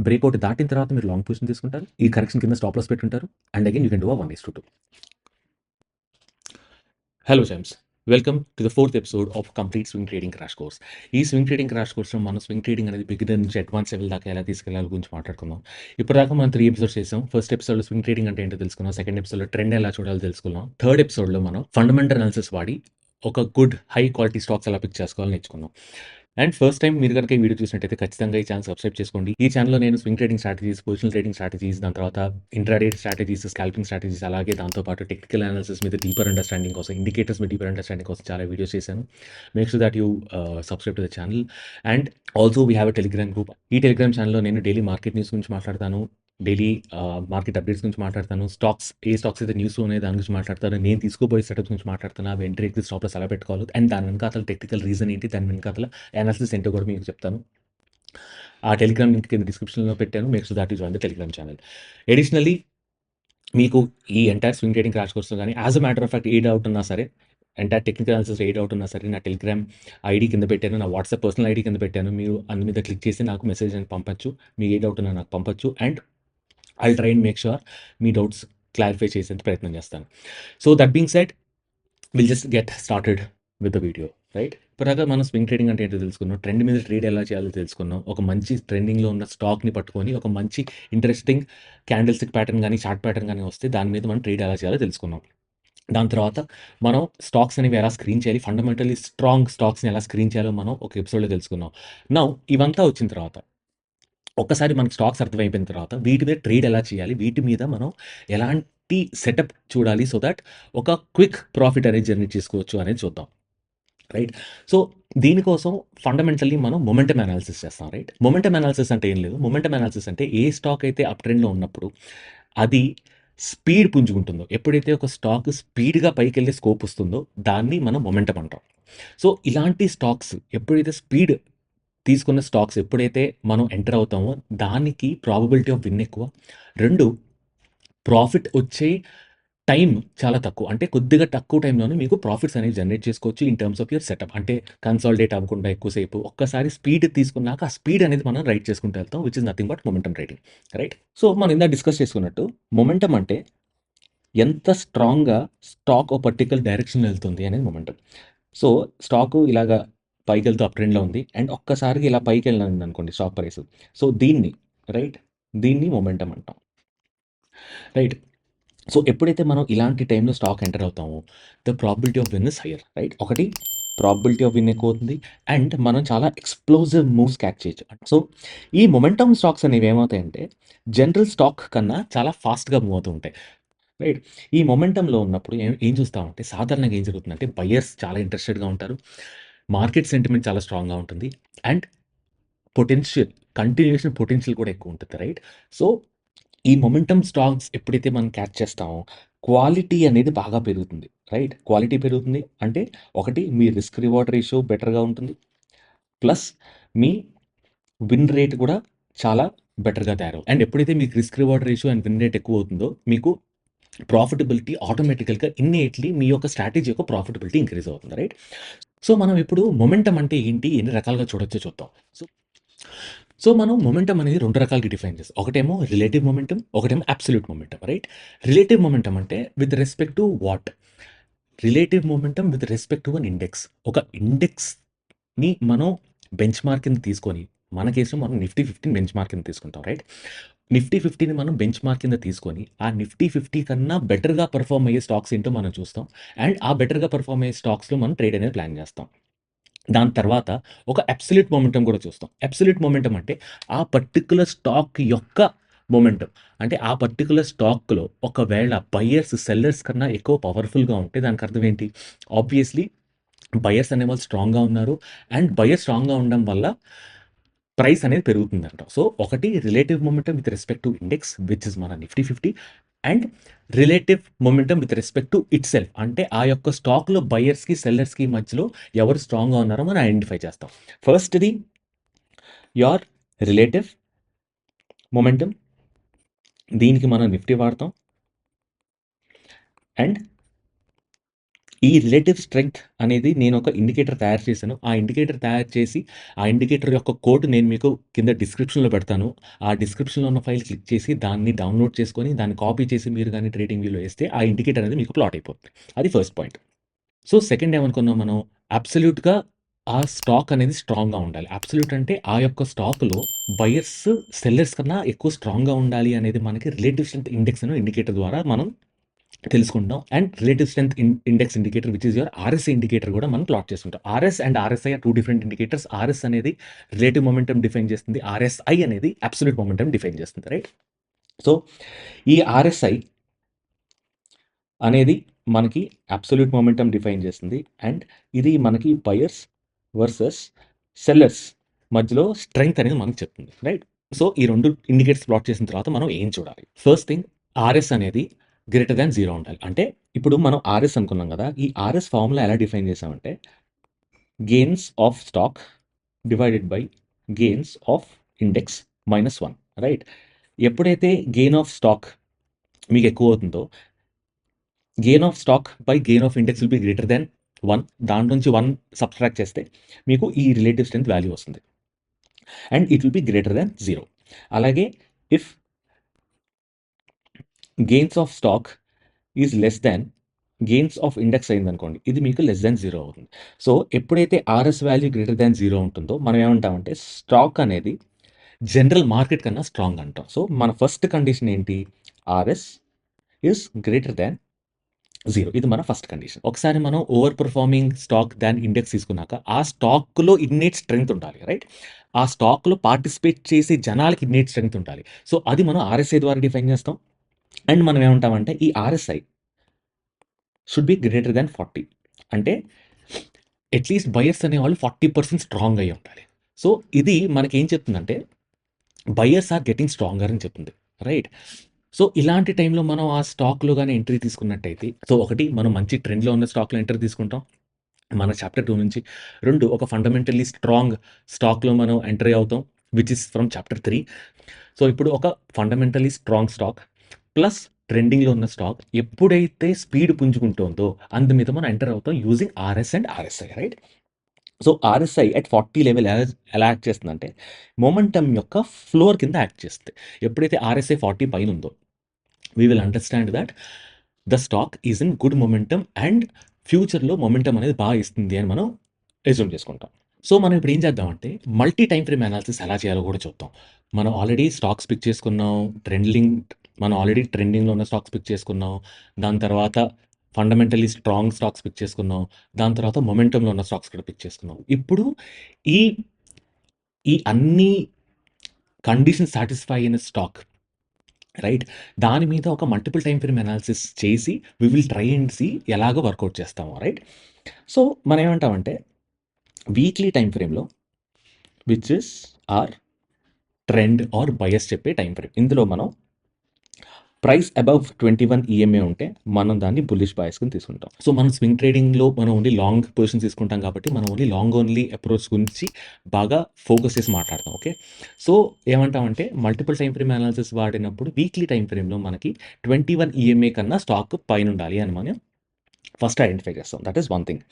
Breakout దాటిన తర్వాత మీరు లాంగ్ పొజిషన్ తీసుకుంటారు. ఈ కరెక్షన్ కింద స్టాప్ లాస్ పెట్టుంటారు. And again you can do a 1:2. Hello gems, welcome to the 4th episode of complete swing trading crash course. ఈ swing trading crash కోర్స్లో మనం స్వింగ్ ట్రేడింగ్ అనేది బిగినర్ నుంచి అడ్వాన్స్ లెవెల్ దాకా ఎలా తీసుకెళ్లాలి గురించి మాట్లాడుకుందాం. ఇప్పటిదాకా మనం 3 ఎపిసోడ్స్ చేసాం. ఫస్ట్ ఎపిసోడ్లో స్వింగ్ ట్రేడింగ్ అంటే ఏంటో తెలుసుకున్నాం. సెకండ్ ఎపిసోడ్లో ట్రెండ్ ఎలా చూడాలో తెలుసుకున్నాం. థర్డ్ ఎపిసోడ్లో మనం ఫండమెంటల్ అనాలిసిస్ వాడి ఒక గుడ్ హై క్వాలిటీ స్టాక్స్ ఎలా పిక్ చేసుకోవాలని నేర్చుకున్నాం. అండ్ ఫస్ట్ టైం మీరు కనుక ఈ వీడియో చూసినట్టయితే ఖచ్చితంగా ఈ ఛానల్ సబ్స్క్రైబ్ చేసుకోండి. ఈ ఛానల్లో నేను swing trading strategies, positional trading strategies, దాని తర్వాత ఇంట్రాడే స్ట్రాటజీస్, స్కాల్పింగ్ స్ట్రాటజీస్, అలాగే దాంతోపాటు టెక్నికల్ అనాలిసిస్ మీద డీపర్ అండర్స్టాండింగ్ కోసం, ఇండికేటర్స్ మీద డీపర్ అండర్స్టాండింగ్ కోసం చాలా వీడియోస్ చేశాను. Make sure that you subscribe to the channel. And also we have a Telegram group. ఈ టెలిగ్రామ్ ఛానల్లో నేను డైలీ మార్కెట్ న్యూస్ గురించి మాట్లాడతాను. డైలీ మార్కెట్ అప్డేట్స్ గురించి మాట్లాడతాను. ఏ స్టాక్స్ అయితే న్యూస్ ఉన్నాయి దాని గురించి మాట్లాడతాను. నేను తీసుకోబోయే సెటప్స్ గురించి మాట్లాడుతాను. అవి ఎంట్రీ ఎగ్జిట్ స్టాప్ లాస్ ఎలా పెట్టుకోవాలి, అండ్ దాని వెనకాతల టెక్నికల్ రీజన్ ఏంటి, దాని వెనకాతల అనాలిసిస్ ఏంటో కూడా మీకు చెప్తాను. ఆ టెలిగ్రామ్ లింక్ కింద డిస్క్రిప్షన్లో పెట్టాను. Make sure that you join the Telegram channel. Additionally మీకు ఈ ఎంటైర్ స్వింగ్ ట్రేడింగ్ క్రాష్ కోర్స్లో కానీ as a matter of fact a doubt ఉన్నా సరే, ఎంటైర్ టెక్నికల్ అనాలిసిస్ ఏ డౌట్ ఉన్నా సరే, నా టెలిగ్రామ్ ఐడి కింద పెట్టాను, నా వాట్సాప్ పర్సనల్ ఐడి కింద పెట్టాను. మీరు అందు మీద క్లిక్ చేసి నాకు మెసేజ్ అని పంపొచ్చు. మీకు ఏ డౌట్ ఉన్నా నాకు పంపొచ్చు. And I'll try and make sure me doubts clarify చేసేంత ప్రయత్నం చేస్తాను. So that being said, will just get started with the video, right? ఇప్పటిదాకా మనం స్వింగ్ ట్రేడింగ్ అంటే ఏంటో తెలుసుకున్నాం. ట్రెండ్ మీద ట్రేడ్ ఎలా చేయాలో తెలుసుకున్నాం. ఒక మంచి ట్రెండింగ్లో ఉన్న స్టాక్ని పట్టుకొని ఒక మంచి ఇంట్రెస్టింగ్ క్యాండిల్ స్టిక్ ప్యాటర్న్ కానీ చార్ట్ ప్యాటర్న్ కానీ వస్తే దాని మీద మనం ట్రేడ్ ఎలా చేయాలో తెలుసుకున్నాం. దాని తర్వాత మనం స్టాక్స్ అనేవి ఎలా స్క్రీన్ చేయాలి, ఫండమెంటల్లీ స్ట్రాంగ్ స్టాక్స్ని ఎలా స్క్రీన్ చేయాలో మనం ఒక ఎపిసోడ్లో తెలుసుకున్నాం. నౌ ఇవంతా వచ్చిన తర్వాత ఒక్కసారి మనకు స్టాక్స్ అర్థమైపోయిన తర్వాత వీటి మీద ట్రేడ్ ఎలా చేయాలి, వీటి మీద మనం ఎలాంటి సెటప్ చూడాలి, సో దట్ ఒక క్విక్ ప్రాఫిట్ అనేది జనరేట్ చేసుకోవచ్చు అనేది చూద్దాం, రైట్? సో దీనికోసం ఫండమెంటల్లీ మనం మొమెంటమ్ అనాలిసిస్ చేస్తాం, రైట్? మొమెంటమ్ అనాలిసిస్ అంటే ఏం లేదు. మొమెంటమ్ అనాలిసిస్ అంటే ఏ స్టాక్ అయితే అప్ ట్రెండ్లో ఉన్నప్పుడు అది స్పీడ్ పుంజుకుంటుందో, ఎప్పుడైతే ఒక స్టాక్ స్పీడ్గా పైకి వెళ్ళే స్కోప్ వస్తుందో దాన్ని మనం మొమెంటమ్ అంటాం. సో ఇలాంటి స్టాక్స్ ఎప్పుడైతే స్పీడ్ తీసుకున్న స్టాక్స్ ఎప్పుడైతే మనం ఎంటర్ అవుతామో దానికి ప్రాబబిలిటీ ఆఫ్ విన్ ఎక్కువ. 2, ప్రాఫిట్ వచ్చే టైం చాలా తక్కువ. అంటే కొద్దిగా తక్కువ టైంలోనే మీకు ప్రాఫిట్స్ అనేవి జనరేట్ చేసుకోవచ్చు in terms of your setup. అంటే కన్సాలిడేట్ అవ్వకుండా ఎక్కువసేపు ఒక్కసారి స్పీడ్ తీసుకున్నాక ఆ స్పీడ్ అనేది మనం రైట్ చేసుకుంటూ వెళ్తాం, which is nothing but momentum trading, right? So మనం ఇందాక డిస్కస్ చేసుకున్నట్టు మొమెంటమ్ అంటే ఎంత స్ట్రాంగ్‌గా స్టాక్ ఒక పర్టిక్యులర్ డైరెక్షన్‌లో వెళ్తుంది అనేది మొమెంటమ్. సో స్టాకు ఇలాగా పైకెళ్తూ అప్ ట్రెండ్‌లో ఉంది అండ్ ఒక్కసారిగా ఇలా పైకెళ్ళిందనుకోండి స్టాక్ ప్రైస్. సో దీన్ని, రైట్, దీన్ని మొమెంటమ్ అంటాం, రైట్? సో ఎప్పుడైతే మనం ఇలాంటి టైంలో స్టాక్ ఎంటర్ అవుతామో the probability of win is higher, right? ఒకటి, ప్రాబిలిటీ ఆఫ్ విన్ ఎక్కువ అవుతుంది అండ్ మనం చాలా ఎక్స్‌ప్లోజివ్ మూవ్స్ క్యాచ్ చేయొచ్చు. సో ఈ మొమెంటమ్ స్టాక్స్ అనేవి ఏమవుతాయంటే జనరల్ స్టాక్ కన్నా చాలా ఫాస్ట్‌గా మూవ్ అవుతూ ఉంటాయి, రైట్? ఈ మొమెంటమ్‌లో ఉన్నప్పుడు ఏం ఏం చూస్తామంటే సాధారణంగా ఏం జరుగుతుందంటే బయర్స్ చాలా ఇంట్రెస్టెడ్‌గా ఉంటారు. మార్కెట్ సెంటిమెంట్ చాలా స్ట్రాంగ్‌గా ఉంటుంది. అండ్ పొటెన్షియల్, కంటిన్యూయేషన్ పొటెన్షియల్ కూడా ఎక్కువ ఉంటుంది, రైట్? సో ఈ మొమెంటమ్ స్టాక్స్ ఎప్పుడైతే మనం క్యాచ్ చేస్తామో క్వాలిటీ అనేది బాగా పెరుగుతుంది, రైట్? క్వాలిటీ పెరుగుతుంది అంటే ఒకటి, మీ రిస్క్ రివార్డ్ రేషియో బెటర్‌గా ఉంటుంది. ప్లస్ మీ విన్ రేట్ కూడా చాలా బెటర్‌గా తయారవుతుంది. అండ్ ఎప్పుడైతే మీకు risk reward ratio and win rate ఎక్కువ అవుతుందో మీకు ప్రాఫిటబిలిటీ ఆటోమేటికల్‌గా ఇన్నేట్‌లీ మీ యొక్క స్ట్రాటజీ యొక్క ప్రాఫిటబిలిటీ ఇంక్రీజ్ అవుతుంది, రైట్? సో మనం ఇప్పుడు మొమెంటమ్ అంటే ఏంటి, ఎన్ని రకాలుగా చూడొచ్చో చూద్దాం. సో సో మనం మొమెంటమ్ అనేది 2 రకాలుగా డిఫైన్ చేస్తాం. ఒకటేమో రిలేటివ్ మొమెంటమ్, ఒకటేమో absolute momentum, right? Relative momentum అంటే with respect to what? Relative momentum with respect to an index. ఒక ఇండెక్స్‌ని మనం బెంచ్ మార్క్ కింద తీసుకొని, మన కేసులో మనం నిఫ్టీ 50 బెంచ్ మార్క్ కింద తీసుకుంటాం, రైట్? నిఫ్టీ 50ని మనం బెంచ్ మార్క్ కింద తీసుకొని, ఆ నిఫ్టీ 50 కన్నా బెటర్‌గా పెర్ఫార్మ్ అయ్యే స్టాక్స్ ఏంటో మనం చూస్తాం. అండ్ ఆ బెటర్‌గా పెర్ఫార్మ్ అయ్యే స్టాక్స్‌లో మనం ట్రేడ్ అనేది ప్లాన్ చేస్తాం. దాని తర్వాత ఒక అబ్సల్యూట్ మొమెంటమ్ కూడా చూస్తాం. అబ్సల్యూట్ మొమెంటమ్ అంటే ఆ పర్టిక్యులర్ స్టాక్ యొక్క మొమెంటమ్. అంటే ఆ పర్టిక్యులర్ స్టాక్‌లో ఒకవేళ బయర్స్, సెల్లర్స్ కన్నా ఎక్కువ పవర్‌ఫుల్‌గా ఉంటే దానికి అర్థం ఏంటి? ఆబ్వియస్‌లీ బయర్స్ అనేవాళ్ళు స్ట్రాంగ్‌గా ఉన్నారు. అండ్ బయర్స్ స్ట్రాంగ్‌గా ఉండడం వల్ల ప్రైస్ అనేది పెరుగుతుందంట. సో ఒకటి relative momentum with respect to index which is మన Nifty 50 and relative momentum with respect to itself. అంటే ఆ యొక్క స్టాక్‌లో బయర్స్‌కి, సెల్లర్స్‌కి మధ్యలో ఎవరు స్ట్రాంగ్‌గా ఉన్నారో మనం ఐడెంటిఫై చేస్తాం. ఫస్ట్‌ది యోర్ రిలేటివ్ మొమెంటమ్. దీనికి మనం నిఫ్టీ వాడతాం. అండ్ ఈ రిలేటివ్ స్ట్రెంగ్త్ అనేది నేను ఒక ఇండికేటర్ తయారు చేశాను. ఆ ఇండికేటర్ తయారు చేసి, ఆ ఇండికేటర్ యొక్క కోడ్ నేను మీకు కింద డిస్క్రిప్షన్‌లో పెడతాను. ఆ డిస్క్రిప్షన్‌లో ఉన్న ఫైల్ క్లిక్ చేసి దాన్ని డౌన్‌లోడ్ చేసుకొని, దాన్ని కాపీ చేసి మీరు గాని ట్రేడింగ్ వ్యూలో ఏస్తే ఆ ఇండికేటర్ అనేది మీకు ప్లాట్ అయిపోతుంది. అది ఫస్ట్ పాయింట్. సో, సెకండ్ ఏమనుకున్నాం మనం? అబ్సల్యూట్‌గా ఆ స్టాక్ అనేది స్ట్రాంగ్‌గా ఉండాలి. అబ్సల్యూట్ అంటే ఆ యొక్క స్టాక్‌లో బయర్స్, సెల్లర్స్ కన్నా ఎక్కువ స్ట్రాంగ్‌గా ఉండాలి అనేది మనకి రిలేటివ్ స్ట్రెంగ్త్ ఇండెక్స్ అనే ఇండికేటర్ ద్వారా మనం తెలుసుకుంటాం. And relative strength index indicator which is your RSI indicator కూడా మనం ప్లాట్ చేసుకుంటాం. RS and RSI are 2 different indicators. RS అనేది రిలేటివ్ మొమెంటమ్ డిఫైన్ చేస్తుంది. ఆర్ఎస్ఐ అనేది అబ్సల్యూట్ మొమెంటమ్ డిఫైన్ చేస్తుంది. రైట్? సో, ఈ ఆర్ఎస్ఐ అనేది మనకి అబ్సల్యూట్ మొమెంటమ్ డిఫైన్ చేస్తుంది. అండ్ ఇది మనకి బయర్స్ వర్సెస్ సెల్లర్స్ మధ్యలో స్ట్రెంగ్త్ అనేది మనకు చెప్తుంది. రైట్? సో, ఈ 2 ఇండికేటర్స్ ప్లాట్ చేసిన తర్వాత మనం ఏం చూడాలి? ఫస్ట్ థింగ్, ఆర్ఎస్ అనేది గ్రేటర్ థాన్ 0 ఉండాలి. అంటే ఇప్పుడు మనం ఆర్ఎస్ అనుకున్నాం గదా! ఈ ఆర్ఎస్ ఫార్ములా ఎలా డిఫైన్ చేసామంటే gains of stock divided by gains of index -1. Right? ఎప్పుడైతే గెయిన్ ఆఫ్ స్టాక్ మీకు ఎక్కువ అవుతుందో, gain of stock by gain of index will be greater than 1. దాంట్లో నుంచి 1 సబ్‌ట్రాక్ట్ చేస్తే మీకు ఈ రిలేటివ్ స్ట్రెంగ్త్ వాల్యూ వస్తుంది. And it will be greater than 0. అలాగే if gains of stock is less than gains of index అయిందనుకోండి, ఇది మీకు లెస్ థాన్ 0 అవుతుంది. సో, ఎప్పుడైతే ఆర్ఎస్ వాల్యూ గ్రేటర్ థాన్ 0 ఉంటుందో, మనం ఏమంటామంటే స్టాక్ అనేది జనరల్ మార్కెట్ కన్నా స్ట్రాంగ్ అంటాం. సో, మన ఫస్ట్ కండిషన్ ఏంటి? RS is greater than 0. ఇది మన ఫస్ట్ కండిషన్. ఒకసారి మనం ఓవర్ పెర్ఫార్మింగ్ స్టాక్ దాన్ ఇండెక్స్ తీసుకున్నాక, ఆ స్టాక్‌లో ఇన్నేట్ స్ట్రెంగ్త్ ఉండాలి. రైట్? ఆ స్టాక్‌లో పార్టిసిపేట్ చేసే జనాలకి ఇన్నేట్ స్ట్రెంగ్త్ ఉండాలి. సో, అది మనం ఆర్ఎస్ఐ ద్వారా డిఫైన్ చేస్తాం. అండ్ మనం ఏమంటామంటే ఈ RSI should be greater than 40. అంటే అట్‌లీస్ట్ బయర్స్ అనేవాళ్ళు 40% స్ట్రాంగ్ అయ్యి ఉండాలి. సో, ఇది మనకేం చెప్తుందంటే బయర్స్ ఆర్ గెట్టింగ్ స్ట్రాంగర్ అని చెప్తుంది. రైట్? సో, ఇలాంటి టైంలో మనం ఆ స్టాక్‌లో గాని ఎంట్రీ తీసుకున్నట్టయితే, సో, ఒకటి మనం మంచి ట్రెండ్‌లో ఉన్న స్టాక్‌లో ఎంట్రీ తీసుకుంటాం. మన చాప్టర్ 2 నుంచి. 2 ఒక ఫండమెంటల్లీ స్ట్రాంగ్ స్టాక్‌లో మనం ఎంట్రీ అవుతాం. Which is from chapter 3. So, ఇప్పుడు ఒక ఫండమెంటల్లీ స్ట్రాంగ్ స్టాక్ ప్లస్ ట్రెండింగ్‌లో ఉన్న స్టాక్ ఎప్పుడైతే స్పీడ్ పుంజుకుంటుందో అందు మీద మనం ఎంటర్ అవుతాం using RS and RSI. Right? So, RSI at 40 level ఎలా యాక్ట్ చేస్తుందంటే, మొమెంటమ్ యొక్క ఫ్లోర్ కింద యాక్ట్ చేస్తుంది. ఎప్పుడైతే ఆర్ఎస్ఐ 40 పైనుందో, we will understand that the stock is in good momentum and ఫ్యూచర్‌లో మొమెంటమ్ అనేది ఇస్తుంది అని మనం అస్యూమ్ చేసుకుంటాం. సో, మనం ఇప్పుడు ఏం చేద్దామంటే, మల్టీ టైమ్ ఫ్రేమ్ అనాలిసిస్ ఎలా చేయాలో కూడా చూద్దాం. మనం ఆల్రెడీ స్టాక్స్ పిక్ చేసుకున్నాం. మనం ఆల్రెడీ ట్రెండింగ్‌లో ఉన్న స్టాక్స్ పిక్ చేసుకున్నాం. దాని తర్వాత ఫండమెంటల్లీ స్ట్రాంగ్ స్టాక్స్ పిక్ చేసుకున్నాం. దాని తర్వాత మొమెంటమ్‌లో ఉన్న స్టాక్స్ కూడా పిక్ చేసుకున్నాం. ఇప్పుడు ఈ ఈ అన్ని కండిషన్స్ సాటిస్ఫై అయిన స్టాక్, రైట్? దాని మీద ఒక మల్టిపుల్ టైమ్ ఫ్రేమ్ అనాలిసిస్ చేసి we will try and see ఎలాగ వర్కౌట్ చేస్తాము. రైట్? సో, మనం ఏమంటామంటే వీక్లీ టైమ్ ఫ్రేమ్‌లో which is our trend or bias చెప్పే టైమ్ ఫ్రేమ్. ఇందులో మనం ప్రైస్ అబవ్ 21 ఈఎంఏ ఉంటే మనం దాన్ని బుల్లిష్ బయాస్ కింద తీసుకుంటాం. సో, మనం స్వింగ్ ట్రేడింగ్‌లో మనం ఓన్లీ లాంగ్ పొజిషన్స్ తీసుకుంటాం కాబట్టి మనం ఓన్లీ లాంగ్ ఓన్లీ అప్రోచ్ గురించి బాగా ఫోకస్ చేసి మాట్లాడతాం. ఓకే. సో, ఏమంటామంటే మల్టిపుల్ టైమ్ ఫ్రేమ్ అనాలిసిస్ వాడినప్పుడు వీక్లీ టైమ్ ఫ్రేమ్‌లో మనకి 21 ఈఎంఏ కన్నా స్టాక్ పైనుండాలి అని మనం ఫస్ట్ ఐడెంటిఫై చేస్తాం. That is one thing.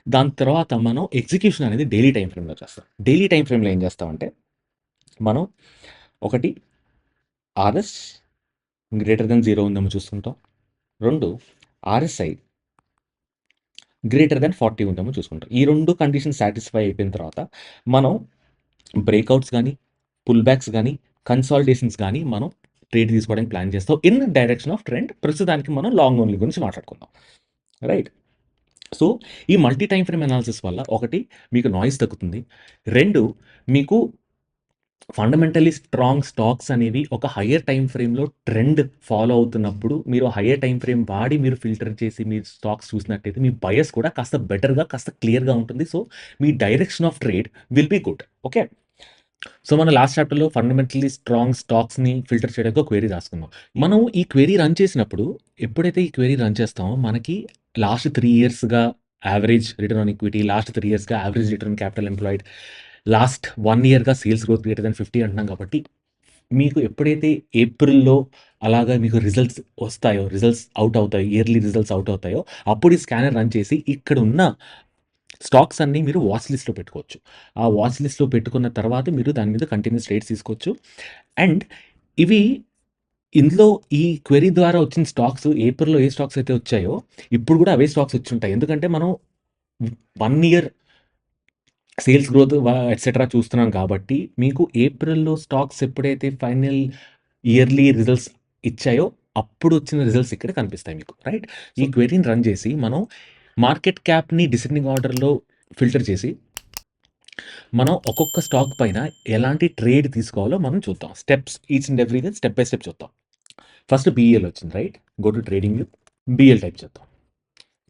దాని తర్వాత మనం ఎగ్జిక్యూషన్ అనేది డైలీ టైమ్ ఫ్రేమ్‌లో చేస్తాం. డైలీ టైమ్ ఫ్రేమ్‌లో ఏం చేస్తామంటే మనం ఒకటి ఆర్ఎస్ గ్రేటర్ థాన్ 0 ఉందేమో చూసుకుంటాం. 2 ఆర్ఎస్ఐ గ్రేటర్ థాన్ 40 ఉందేమో చూసుకుంటాం. ఈ 2 కండిషన్స్ సాటిస్ఫై అయిపోయిన తర్వాత మనం బ్రేక్‌ఔట్స్ గాని, పుల్ బ్యాక్స్ గాని, కన్సాలిడేషన్స్ గాని మనం ట్రేడ్ తీసుకోవడానికి ప్లాన్ చేస్తాం. In direction of trend. ప్రస్తుతానికి మనం లాంగ్ ఓన్లీ గురించి మాట్లాడుకుందాం. రైట్? సో, ఈ మల్టీ టైమ్ ఫ్రేమ్ అనాలిసిస్ వల్ల ఒకటి మీకు నాయిస్ తగ్గుతుంది. 2 మీకు ఫండమెంటల్లీ స్ట్రాంగ్ స్టాక్స్ అనేవి ఒక హైయర్ టైమ్ ఫ్రేమ్‌లో ట్రెండ్ ఫాలో అవుతున్నప్పుడు, మీరు హైయర్ టైమ్ ఫ్రేమ్ వాడి మీరు ఫిల్టర్ చేసి మీరు స్టాక్స్ చూసినట్టయితే మీ బయస్ కూడా కాస్త బెటర్‌గా, కాస్త క్లియర్‌గా ఉంటుంది. So, me direction of trade will be good. Okay. So, మన లాస్ట్ చాప్టర్‌లో ఫండమెంటల్లీ స్ట్రాంగ్ స్టాక్స్‌ని ఫిల్టర్ చేయడానికి ఒక క్వెరీ రాసుకున్నాం. మనం ఈ క్వెరీ రన్ చేసినప్పుడు, ఎప్పుడైతే ఈ క్వెరీ రన్ చేస్తామో మనకి లాస్ట్ 3 ఇయర్స్‌గా average return on equity, last 3 ఇయర్స్‌గా average return capital employed, last 1 ఇయర్‌గా సేల్స్ గ్రోత్ గ్రేటర్ థాన్ 50 అంటున్నాం కాబట్టి, మీకు ఎప్పుడైతే ఏప్రిల్‌లో అలాగా మీకు రిజల్ట్స్ వస్తాయో, రిజల్ట్స్ ఔట్ అవుతాయి, ఇయర్లీ రిజల్ట్స్ ఔట్ అవుతాయో, అప్పుడు ఈ స్కానర్ రన్ చేసి ఇక్కడున్న స్టాక్స్ అన్నీ మీరు వాచ్ లిస్ట్‌లో పెట్టుకోవచ్చు. ఆ వాచ్ లిస్ట్‌లో పెట్టుకున్న తర్వాత మీరు దాని మీద కంటిన్యూస్ ట్రేడ్స్ తీసుకోవచ్చు. అండ్ ఇవి ఇందులో ఈ క్వెరీ ద్వారా వచ్చిన స్టాక్స్ ఏప్రిల్‌లో ఏ స్టాక్స్ అయితే వచ్చాయో, ఇప్పుడు గూడా అవే స్టాక్స్ వచ్చుంటాయి. ఎందుకంటే మనం 1 ఇయర్ సేల్స్ గ్రోత్ ఎట్సెట్రా చూస్తున్నాం కాబట్టి, మీకు ఏప్రిల్‌లో స్టాక్స్ ఎప్పుడైతే ఫైనల్ ఇయర్లీ రిజల్ట్స్ ఇచ్చాయో, అప్పుడు వచ్చిన రిజల్ట్స్ ఇక్కడ కనిపిస్తాయి మీకు. రైట్? ఈ క్వెరీని రన్ చేసి మనం మార్కెట్ క్యాప్‌ని డిసెండింగ్ ఆర్డర్‌లో ఫిల్టర్ చేసి, మనం ఒక్కొక్క స్టాక్ పైన ఎలాంటి ట్రేడ్ తీసుకోవాలో మనం చూద్దాం. Steps each and everything step by step చూద్దాం. ఫస్ట్ బీఎల్ వచ్చింది. Right? Go to trading view. BL type చేద్దాం.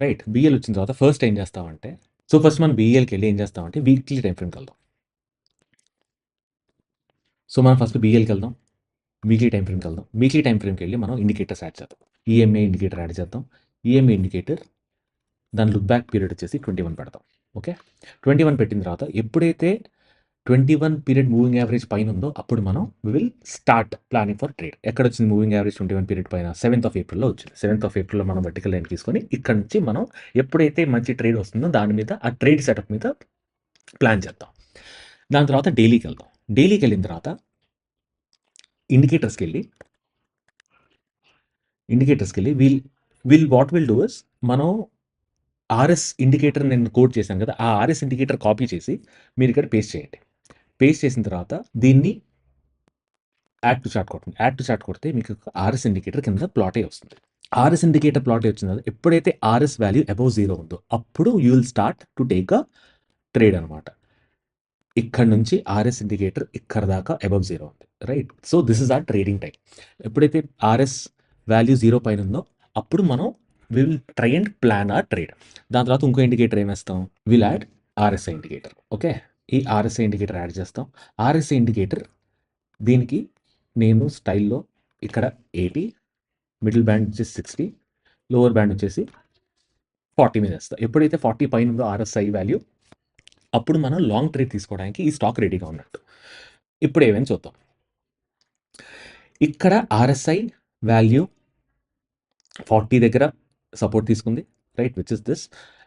రైట్? బీఎల్ వచ్చిన తర్వాత ఫస్ట్ ఏం చేస్తామంటే, ఫస్ట్ మనం బీఎల్‌కెళ్ళి ఏం చేస్తామంటే వీక్లీ టైమ్ ఫ్రేమ్‌కెళ్దాం. మనం ఫస్ట్ బీఎల్‌కెళ్దాం. వీక్లీ టైమ్ ఫ్రేమ్‌కెళ్దాం. వీక్లీ టైమ్ ఫ్రేమ్‌కెళ్ళి మనం ఇండికేటర్స్ యాడ్ చేద్దాం. ఈఎంఏ ఇండికేటర్ యాడ్ చేద్దాం. ఈఎంఏ ఇండికేటర్ దాని లుక్ బ్యాక్ పీరియడ్ వచ్చేసి 21 పెడదాం. ఓకే. 21 పెట్టిన తర్వాత ఎప్పుడైతే 21 పీరియడ్ మూవింగ్ యావరేజ్ పైన ఉందో అప్పుడు మనం will start planning for trade. ఎక్కడొచ్చింది మూవింగ్ యావరేజ్ 21 పీరియడ్ పైన? 7th ఆఫ్ ఏప్రిల్‌లో వచ్చింది. 7th ఆఫ్ ఏప్రిల్‌లో మనం వర్టికల్ లైన్ తీసుకొని ఇక్కడ నుంచి మనం ఎప్పుడైతే మంచి ట్రేడ్ వస్తుందో దాని మీద ఆ ట్రేడ్ సెటప్ మీద ప్లాన్ చేద్దాం. దాని తర్వాత డైలీకెళ్దాం. డైలీకెళ్ళిన తర్వాత ఇండికేటర్స్‌కెళ్ళి వాట్ విల్ డూ ఇస్ మనం ఆర్ఎస్ ఇండికేటర్ నేను కోడ్ చేశాను కదా! ఆ ఆర్ఎస్ ఇండికేటర్ కాపీ చేసి మీరిక్కడ పేస్ట్ చేయండి. పేస్ట్ చేసిన తర్వాత దీన్ని యాడ్ టు చార్ట్ కొట్టండి. యాడ్ టు చార్ట్ కొడితే మీకు ఆర్ఎస్ ఇండికేటర్ కింద ప్లాట్ అయ్యి వస్తుంది. ఆర్ఎస్ ఇండికేటర్ ప్లాట్ అయ్యి వచ్చిన తర్వాత ఎప్పుడైతే ఆర్ఎస్ వాల్యూ అబోవ్ 0 ఉందో అప్పుడు you will start to take a trade అనమాట. ఇక్కడ నుంచి ఆర్ఎస్ ఇండికేటర్ ఇక్కడ దాకా అబోవ్ 0 ఉంది. Right? So, this is our trading time. ఎప్పుడైతే ఆర్ఎస్ వాల్యూ 0 పైన ఉందో అప్పుడు మనం will try and plan our trade. దాని తర్వాత ఇంకో ఇండికేటర్ ఏమేస్తాం? Will add RSI indicator. Okay. ఈ ఆర్ఎస్ఐ ఇండికేటర్ యాడ్ చేస్తాం. ఆర్ఎస్ఐ ఇండికేటర్ దీనికి నేను స్టైల్‌లో ఇక్కడ 80, మిడిల్ బ్యాండ్ వచ్చేసి 60, లోవర్ బ్యాండ్ వచ్చేసి 40 మీద ఏస్తా. ఎప్పుడైతే 40 పైన ఉందో ఆర్ఎస్ఐ వాల్యూ అప్పుడు మనం లాంగ్ ట్రేడ్ తీసుకోవడానికి ఈ స్టాక్ రెడీగా ఉన్నట్టు. ఇప్పుడు ఏమైంది చూద్దాం. ఇక్కడ ఆర్ఎస్ఐ వాల్యూ 40 దగ్గర సపోర్ట్ తీసుకుంది. Right? Which is this.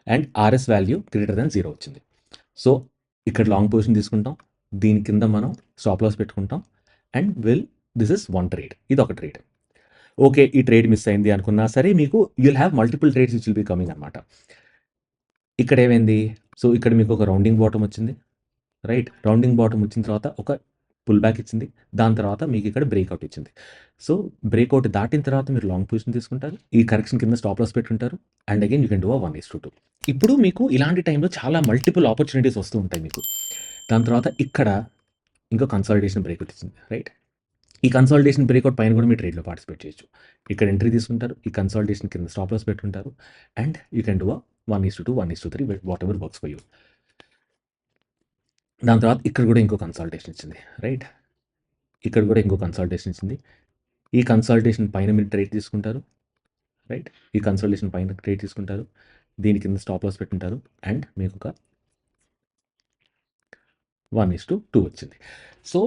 And RS value greater than 0 వచ్చింది. సో, ఇక్కడ లాంగ్ పొజిషన్ తీసుకుంటాం. దీని కింద మనం స్టాప్ లాస్ పెట్టుకుంటాం. And this is one trade. ఇదొక ట్రేడ్. ఓకే. ఈ ట్రేడ్ మిస్ అయింది అనుకున్నా సరే మీకు you'll have multiple trades which will be coming అనమాట. ఇక్కడ ఏమైంది? సో, ఇక్కడ మీకు ఒక రౌండింగ్ బాటమ్ వచ్చింది. రైట్? రౌండింగ్ బాటమ్ వచ్చిన తర్వాత ఒక పుల్ బ్యాక్ ఇచ్చింది. దాని తర్వాత మీకు ఇక్కడ బ్రేక్‌ఔట్ ఇచ్చింది. సో, బ్రేక్‌ఔట్ దాటిన తర్వాత మీరు లాంగ్ పొజిషన్ తీసుకుంటారు. ఈ కరెక్షన్ కింద స్టాప్ లాస్ పెట్టుంటారు. And again you can do 1:2. ఇప్పుడు మీకు ఇలాంటి టైంలో చాలా మల్టిపుల్ ఆపర్చునిటీస్ వస్తూ ఉంటాయి మీకు. దాని తర్వాత ఇక్కడ ఇంకో కన్సాలిడేషన్ బ్రేక్‌ఔట్ ఇచ్చింది. రైట్? ఈ కన్సాలిడేషన్ బ్రేక్‌ఔట్ పైన కూడా మీరు ట్రేడ్‌లో పార్టిసిపేట్ చేయొచ్చు. ఇక్కడ ఎంట్రీ తీసుకుంటారు. ఈ కన్సాలిడేషన్ కింద స్టాప్ లాస్ పెట్టుకుంటారు. And you can do 1:2, 1:3 whatever works for you. దాని తర్వాత ఇక్కడ కూడా ఇంకో కన్సాలిడేషన్ ఇచ్చింది. రైట్? ఇక్కడ కూడా ఇంకో కన్సాలిడేషన్ ఇచ్చింది. ఈ కన్సాలిడేషన్ పైన మీరు ట్రేడ్ తీసుకుంటారు. రైట్? ఈ కన్సాలిడేషన్ పైన ట్రేడ్ తీసుకుంటారు. దీని కింద స్టాప్ లాస్ పెట్టుంటారు. అండ్ మీకు ఒక 1:2 వచ్చింది. సో,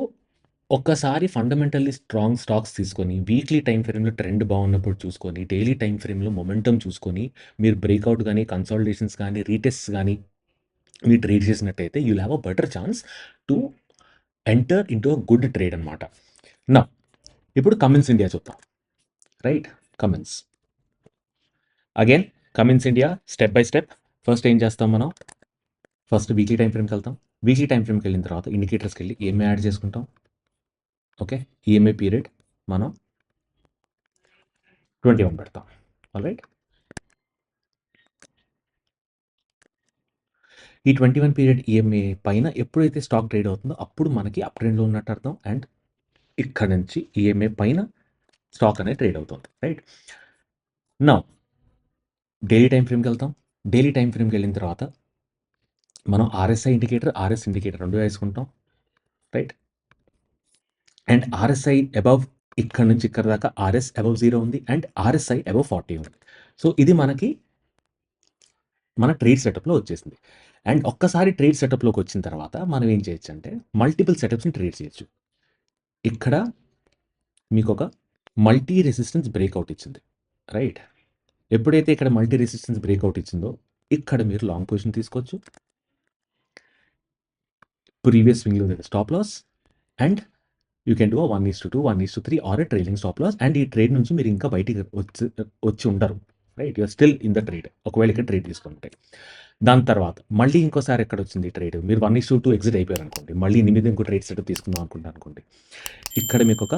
ఒక్కసారి ఫండమెంటల్లీ స్ట్రాంగ్ స్టాక్స్ తీసుకొని, వీక్లీ టైమ్ ఫ్రేమ్‌లో ట్రెండ్ బాగున్నప్పుడు చూసుకొని, డైలీ టైమ్ ఫ్రేమ్‌లో మొమెంటమ్ చూసుకొని, మీరు బ్రేక్‌ఔట్ గాని, కన్సాలిడేషన్స్ గాని, రీటెస్ట్స్ గాని మీరు ట్రేడ్ చేసినట్టయితే you will have a better chance to enter into a good trade అనమాట. నౌ ఇప్పుడు కమిన్స్ ఇండియా చూద్దాం. Right? Cummins. Again Cummins India step by step. First ఏం చేస్తాం మనం? ఫస్ట్ వీక్లీ టైమ్ ఫ్రేమ్‌కెళ్తాం. వీక్లీ టైమ్ ఫ్రేమ్‌కెళ్ళిన తర్వాత ఇండికేటర్స్‌కెళ్ళి ఈఎంఐ యాడ్ చేసుకుంటాం. ఓకే. ఈఎంఐ పీరియడ్ మనం 21 పెడతాం. ఆల్‌రైట్. ఈ 21 పీరియడ్ ఈఎంఐ పైన ఎప్పుడైతే స్టాక్ ట్రేడ్ అవుతుందో అప్పుడు మనకి అప్ ట్రెండ్‌లో ఉన్నట్టు అర్థం. అండ్ ఇక్కడ నుంచి ఈఎంఐ పైన స్టాక్ అనేది ట్రేడ్ అవుతుంది. రైట్? నౌ డైలీ టైమ్ ఫ్రేమ్‌కెళ్తాం. డైలీ టైమ్ ఫ్రేమ్‌కెళ్ళిన తర్వాత మనం ఆర్ఎస్ఐ ఇండికేటర్, ఆర్ఎస్ ఇండికేటర్ 2 వేసుకుంటాం. రైట్? అండ్ ఆర్ఎస్ఐ అబోవ్ ఇక్కడ నుంచి ఇక్కడ దాకా ఆర్ఎస్ అబోవ్ 0 ఉంది. అండ్ ఆర్ఎస్ఐ అబోవ్ 40 ఉంది. సో, ఇది మనకి మన ట్రేడ్ సెటప్‌లో వచ్చేసింది. అండ్ ఒక్కసారి ట్రేడ్ సెటప్‌లోకి వచ్చిన తర్వాత మనం ఏం చేయొచ్చంటే మల్టిపుల్ సెటప్స్‌ని ట్రేడ్ చేయొచ్చు. ఇక్కడ మీకొక మల్టీ రెసిస్టెన్స్ బ్రేక్అవుట్ ఇచ్చింది. రైట్? ఎప్పుడైతే ఇక్కడ మల్టీ రెసిస్టెన్స్ బ్రేక్అవుట్ ఇచ్చిందో, ఇక్కడ మీరు లాంగ్ పొజిషన్ తీసుకోవచ్చు. ప్రీవియస్ స్వింగ్‌లో దగ్గర stop loss and you can do a 1:2, 1:3 or a trailing stop loss. And ఈ ట్రేడ్ నుంచి మీరు ఇంకా బయటికి వచ్చి ఉండరు. Right? You are still in the trade. ఒకవేళ ఇక్కడ ట్రేడ్ తీసుకుంటే. దాని తర్వాత మళ్ళీ ఇంకోసారి ఎక్కడొచ్చింది ఈ ట్రేడ్? మీరు 1:2 ఎగ్జిట్ అయిపోయారనుకోండి. మళ్ళీ 8 ఇంకో ట్రేడ్ సెటప్ తీసుకుందాం అనుకోండి. ఇక్కడ మీకొక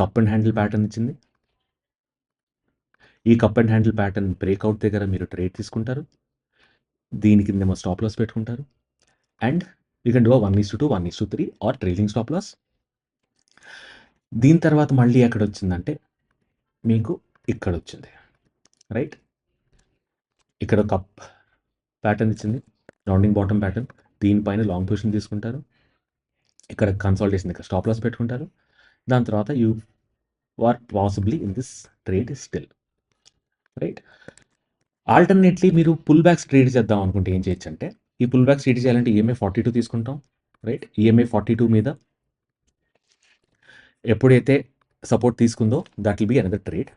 కప్ అండ్ హ్యాండిల్ ప్యాటర్న్ ఇచ్చింది. ఈ cup and handle pattern breakout దగ్గర మీరు ట్రేడ్ తీసుకుంటారు. దీని కిందేమో స్టాప్ లాస్ పెట్టుకుంటారు. And you can do a 1:2, 1:3 or trailing stop loss. దీని తర్వాత మళ్ళీ ఎక్కడొచ్చిందంటే మీకు ఇక్కడొచ్చింది. రైట్? ఇక్కడ కప్ ప్యాటర్న్ ఇచ్చింది. Rounding bottom pattern. దీనిపైన లాంగ్ పొజిషన్ తీసుకుంటారు. ఇక్కడ కన్సాలిడేషన్ దగ్గర స్టాప్ లాస్ పెట్టుకుంటారు. దాని తర్వాత you are possibly in this trade still. Right? Alternately మీరు పుల్ బ్యాక్స్ ట్రేడ్ చేద్దాం అనుకుంటే ఏం చేయొచ్చు అంటే, ఈ పుల్ బ్యాక్స్ ట్రేడ్ చేయాలంటే ఈఎంఐ 42 తీసుకుంటాం. రైట్? ఈఎంఐ 42 మీద ఎప్పుడైతే సపోర్ట్ తీసుకుందో that will be another trade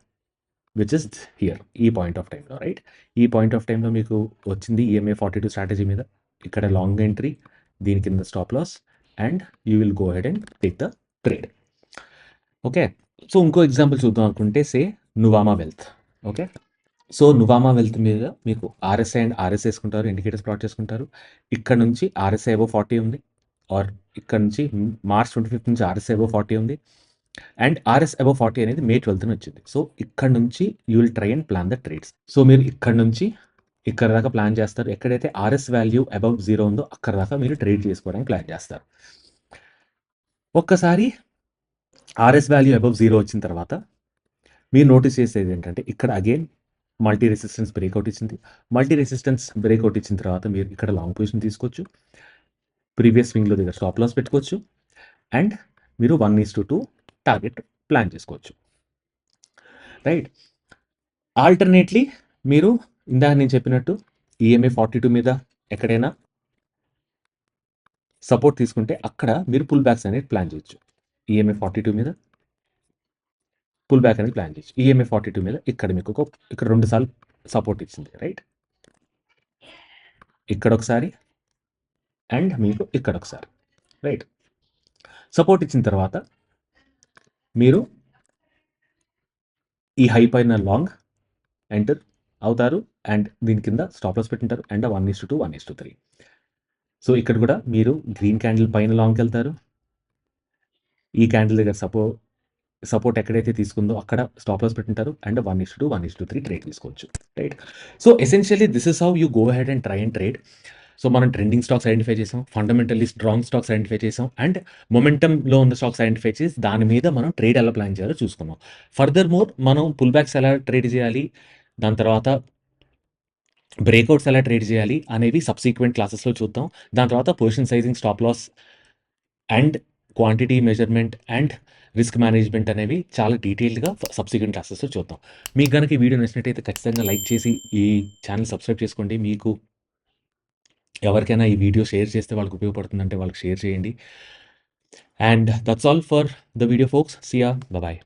which is here ఈ పాయింట్ ఆఫ్ టైంలో. రైట్? ఈ పాయింట్ ఆఫ్ టైంలో మీకు వచ్చింది ఈఎంఐ 42 స్ట్రాటజీ మీద. ఇక్కడ లాంగ్ ఎంట్రీ, దీని కింద stop loss and you will go head and take the trade. Okay? So ఇంకో ఎగ్జాంపుల్ చూద్దాం అనుకుంటే say Nuvama Wealth. Okay? So Nuvama Wealth మీద మీకు ఆర్ఎస్ఐ అండ్ ఆర్ఎస్ వేసుకుంటారు, ఇండికేటర్స్ ప్లాట్ చేసుకుంటారు. ఇక్కడ నుంచి ఆర్ఎస్ఐ అబోవ్ 40 ఉంది. ఆర్ ఇక్కడ నుంచి మార్చ్ 25 నుంచి ఆర్ఎస్ఐ అబోవ్ 40 ఉంది. అండ్ ఆర్ఎస్ అబోవ్ 40 అనేది మే 12న వచ్చింది. సో ఇక్కడ నుంచి you will try and plan the trades. So మీరు ఇక్కడ నుంచి ఇక్కడ దాకా ప్లాన్ చేస్తారు. ఎక్కడైతే ఆర్ఎస్ వాల్యూ అబౌవ్ 0 ఉందో అక్కడ దాకా మీరు ట్రేడ్ చేసుకోవడానికి ప్లాన్ చేస్తారు. ఒక్కసారి ఆర్ఎస్ వాల్యూ అబౌవ్ 0 వచ్చిన తర్వాత మీరు నోటీస్ చేసేది ఏంటంటే ఇక్కడ అగైన్ మల్టీ రెసిస్టెన్స్ బ్రేక్అవుట్ ఇచ్చింది. మల్టీ రెసిస్టెన్స్ బ్రేక్అవుట్ ఇచ్చిన తర్వాత మీరు ఇక్కడ లాంగ్ పొజిషన్ తీసుకోవచ్చు. ప్రీవియస్ స్వింగ్లో దగ్గర స్టాప్ లాస్ పెట్టుకోవచ్చు. అండ్ మీరు 1:2 టార్గెట్ ప్లాన్ చేసుకోవచ్చు. రైట్? ఆల్టర్నేట్లీ మీరు ఇందాక నేను చెప్పినట్టు ఈఎంఐ 42 మీద ఎక్కడైనా సపోర్ట్ తీసుకుంటే అక్కడ మీరు పుల్ బ్యాక్స్ అనేది ప్లాన్ చేయొచ్చు. ఈఎంఐ 42 మీద పుల్ బ్యాక్ అనేది ప్లాన్ చేయొచ్చు. ఈఎంఐ 42 మీద ఇక్కడ మీకు ఇక్కడ 2 సార్లు సపోర్ట్ ఇచ్చింది. రైట్? ఇక్కడ ఒకసారి అండ్ మీకు ఇక్కడ ఒకసారి. రైట్? సపోర్ట్ ఇచ్చిన తర్వాత మీరు ఈ హై పైన లాంగ్ ఎంటర్ అవుతారు అండ్ దీని కింద స్టాప్ లాస్ పెట్టింటారు అండ్ 1:2, 1:3. సో ఇక్కడ కూడా మీరు గ్రీన్ క్యాండిల్ పైన లాంగ్కి వెళ్తారు. ఈ క్యాండిల్ దగ్గర సపోర్ట్ ఎక్కడైతే తీసుకుందో అక్కడ స్టాప్ లాస్ పెట్టింటారు అండ్ 1:2, 1:3 ట్రేడ్ తీసుకోవచ్చు. Right? So essentially this is how you go head and try and trade. So మనం ట్రెండింగ్ స్టాక్స్ ఐడెంటిఫై చేసాం, ఫండమెంటల్లీ స్ట్రాంగ్ స్టాక్స్ ఐడెంటిఫై చేసాం అండ్ మొమెంటంలో ఉన్న స్టాక్స్ ఐడెంటిఫై చేసి దాని మీద మనం ట్రేడ్ ఎలా ప్లాన్ చేయాలో చూసుకున్నాం. ఫర్దర్ మోర్ మనం పుల్ బ్యాక్స్ ఎలా ట్రేడ్ చేయాలి, దాని తర్వాత బ్రేక్అవుట్స్ ఎలా ట్రేడ్ చేయాలి అనేవి సబ్సీక్వెంట్ క్లాసెస్లో చూద్దాం. దాని తర్వాత position sizing, stop loss and quantity measurement and risk management అనేవి చాలా డీటెయిల్డ్గా సబ్సిక్వెంట్ క్లాసెస్లో చూద్దాం. మీకు కనుక ఈ వీడియో నచ్చినట్టయితే ఖచ్చితంగా లైక్ చేసి ఈ ఛానల్ సబ్స్క్రైబ్ చేసుకోండి. మీకు ఎవరికైనా ఈ వీడియో షేర్ చేస్తే వాళ్ళకి ఉపయోగపడుతుందంటే వాళ్ళకి షేర్ చేయండి. And that's all for the video folks. See ya. Bye.